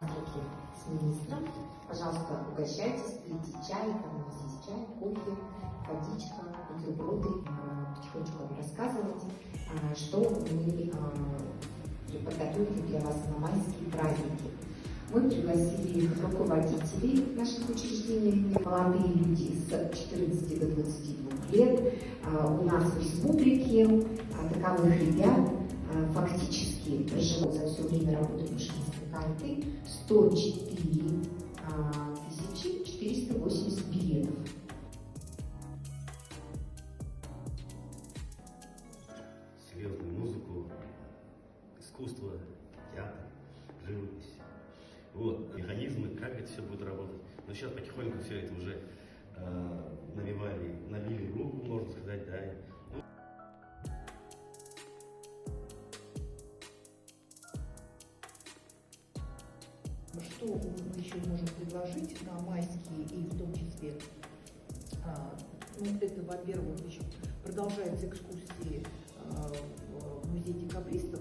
Здравствуйте, с министром. Пожалуйста, угощайтесь, пейте чай, там у нас есть чай, кофе, водичка, бутерброды. Потихонечку вам рассказывать, что мы подготовили для вас на майские праздники. Мы пригласили руководителей наших учреждений, молодые люди с 14 до 22 лет. У нас в республике таковых ребят фактически проживут за все время работы Мышкинской карты 104 480 билетов. Серьезную музыку, искусство, театр, живопись. Вот, механизмы, как это все будет работать. Но сейчас потихоньку все это уже навили руку, можно сказать, да. Что мы еще можем предложить на майские и в том числе, это, во-первых, еще продолжаются экскурсии в музей декабристов.